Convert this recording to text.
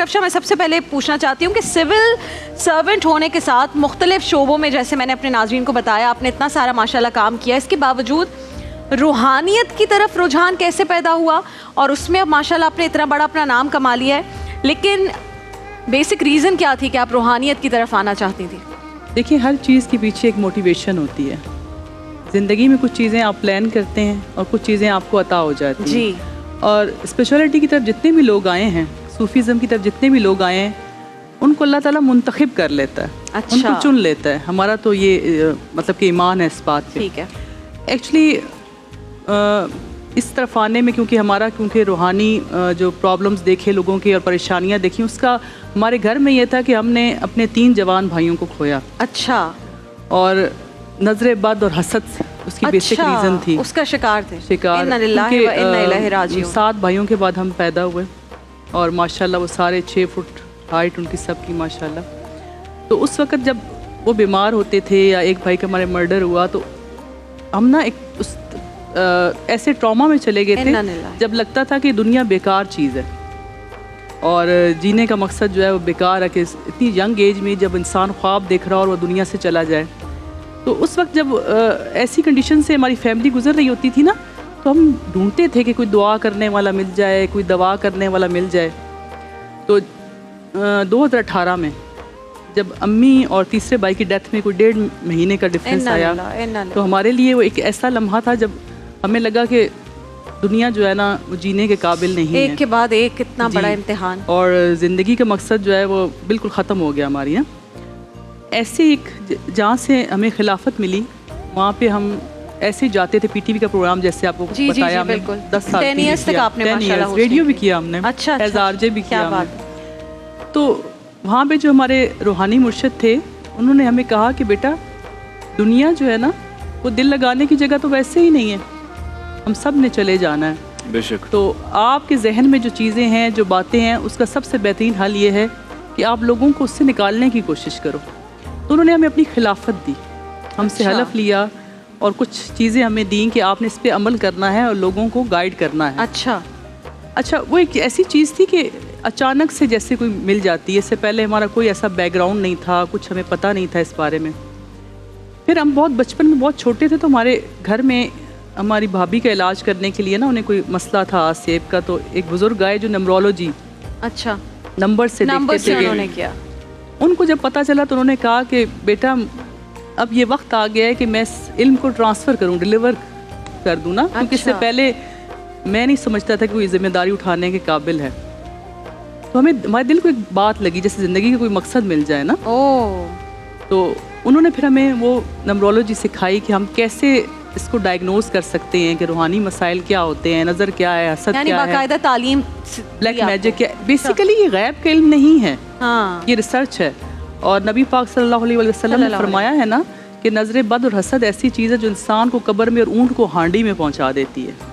کفشا میں سب سے پہلے پوچھنا چاہتی ہوں کہ سول سرونٹ ہونے کے ساتھ مختلف شعبوں میں جیسے میں نے اپنے ناظرین کو بتایا آپ نے اتنا سارا ماشاءاللہ کام کیا, اس کے باوجود روحانیت کی طرف رجحان کیسے پیدا ہوا اور اس میں اب ماشاءاللہ آپ نے اتنا بڑا اپنا نام کما لیا ہے, لیکن بیسک ریزن کیا تھی کہ آپ روحانیت کی طرف آنا چاہتی تھی؟ دیکھیے ہر چیز کے پیچھے ایک موٹیویشن ہوتی ہے. زندگی میں کچھ چیزیں آپ پلان کرتے ہیں اور کچھ چیزیں آپ کو عطا ہو جاتی ہیں. جی. اور اسپیشلٹی کی طرف جتنے بھی لوگ آئے ہیں, صوفیزم کی طرف جتنے بھی لوگ آئے ہیں, ان کو اللہ تعالیٰ منتخب کر لیتا ہے. اچھا. ان کو چن لیتا ہے. ہمارا تو یہ مطلب کہ ایمان ہے اس بات پہ. ٹھیک ہے. ایکچولی اس طرف آنے میں کیونکہ روحانی جو پرابلمس دیکھے لوگوں کی اور پریشانیاں دیکھی, اس کا ہمارے گھر میں یہ تھا کہ ہم نے اپنے 3 جوان بھائیوں کو کھویا. اچھا. اور نظر بد اور حسد اس کی بیسک ریزن تھی. اس کا شکار تھے. شکار. انا للہ و انا الیہ راجعون. 7 بھائیوں کے بعد ہم پیدا ہوئے اور ماشاءاللہ وہ سارے 6 فٹ ہائٹ ان کی سب کی ماشاءاللہ. تو اس وقت جب وہ بیمار ہوتے تھے یا ایک بھائی کا ہمارے مرڈر ہوا تو ہم نا اس ایسے ٹراما میں چلے گئے تھے جب لگتا تھا کہ دنیا بیکار چیز ہے اور جینے کا مقصد جو ہے وہ بیکار ہے, کہ اتنی ینگ ایج میں جب انسان خواب دیکھ رہا اور وہ دنیا سے چلا جائے. تو اس وقت جب ایسی کنڈیشن سے ہماری فیملی گزر رہی ہوتی تھی نا, تو ہم ڈھونڈتے تھے کہ کوئی دعا کرنے والا مل جائے, کوئی دوا کرنے والا مل جائے. تو 2018 میں جب امی اور تیسرے بھائی کی ڈیتھ میں کوئی 1.5 مہینے کا ڈفرینس آیا, تو ہمارے لیے وہ ایک ایسا لمحہ تھا جب ہمیں لگا کہ دنیا جو ہے نا وہ جینے کے قابل نہیں ہے. ایک کے بعد ایک اتنا بڑا امتحان, اور زندگی کا مقصد جو ہے وہ بالکل ختم ہو گیا ہماری. ایسے ایک جہاں سے ہمیں خلافت ملی وہاں پہ ہم ایسے جاتے تھے. پی ٹی وی کا پروگرام جیسے آپ کو بتایا ہم نے 10 سال 10 ایئرس تک آپ نے ماشاءاللہ ریڈیو بھی کیا ہم نے, ایز آر جے بھی کیا ہم نے. تو وہاں پہ جو ہمارے روحانی مرشد تھے انہوں نے ہمیں کہا کہ بیٹا دنیا جو ہے نا وہ دل لگانے کی جگہ تو ویسے ہی نہیں ہے, ہم سب نے چلے جانا ہے. بے شک. تو آپ کے ذہن میں جو چیزیں ہیں جو باتیں ہیں اس کا سب سے بہترین حل یہ ہے کہ آپ لوگوں کو اس سے نکالنے کی کوشش کرو. تو انہوں نے ہمیں اپنی خلافت دی, ہم سے حلف لیا اور کچھ چیزیں ہمیں دیں کہ آپ نے اس پہ عمل کرنا ہے اور لوگوں کو گائیڈ کرنا ہے. اچھا وہ ایک ایسی چیز تھی کہ اچانک سے جیسے کوئی مل جاتی ہے. اس سے پہلے ہمارا کوئی ایسا بیک گراؤنڈ نہیں تھا, کچھ ہمیں پتہ نہیں تھا اس بارے میں. پھر ہم بہت بچپن میں بہت چھوٹے تھے تو ہمارے گھر میں ہماری بھابھی کا علاج کرنے کے لیے نا انہیں کوئی مسئلہ تھا سیب کا, تو ایک بزرگ آئے جو نمبرولوجی نمبر سے دیکھتے تھے. انہوں نے کیا, ان کو جب پتہ چلا تو انہوں نے کہا کہ بیٹا اب یہ وقت آ گیا ہے کہ میں اس علم کو ٹرانسفر کروں, ڈیلیور کر دوں نا, کیونکہ اس سے پہلے میں نہیں سمجھتا تھا کہ کوئی ذمہ داری اٹھانے کے قابل ہے. تو ہمارے دل کو ایک بات لگی جیسے زندگی کا کوئی مقصد مل جائے نا. تو انہوں نے پھر ہمیں وہ نمبرولوجی سکھائی کہ ہم کیسے اس کو ڈائگنوز کر سکتے ہیں کہ روحانی مسائل کیا ہوتے ہیں, نظر کیا ہے, حسد یعنی کیا ہے, باقاعدہ تعلیم, بلیک میجک کیا. بیسیکلی یہ غیب کا علم نہیں ہے, یہ ریسرچ ہے. اور نبی پاک صلی اللہ علیہ وسلم نے فرمایا ہے نا کہ نظر بد اور حسد ایسی چیز ہے جو انسان کو قبر میں اور اونٹ کو ہانڈی میں پہنچا دیتی ہے.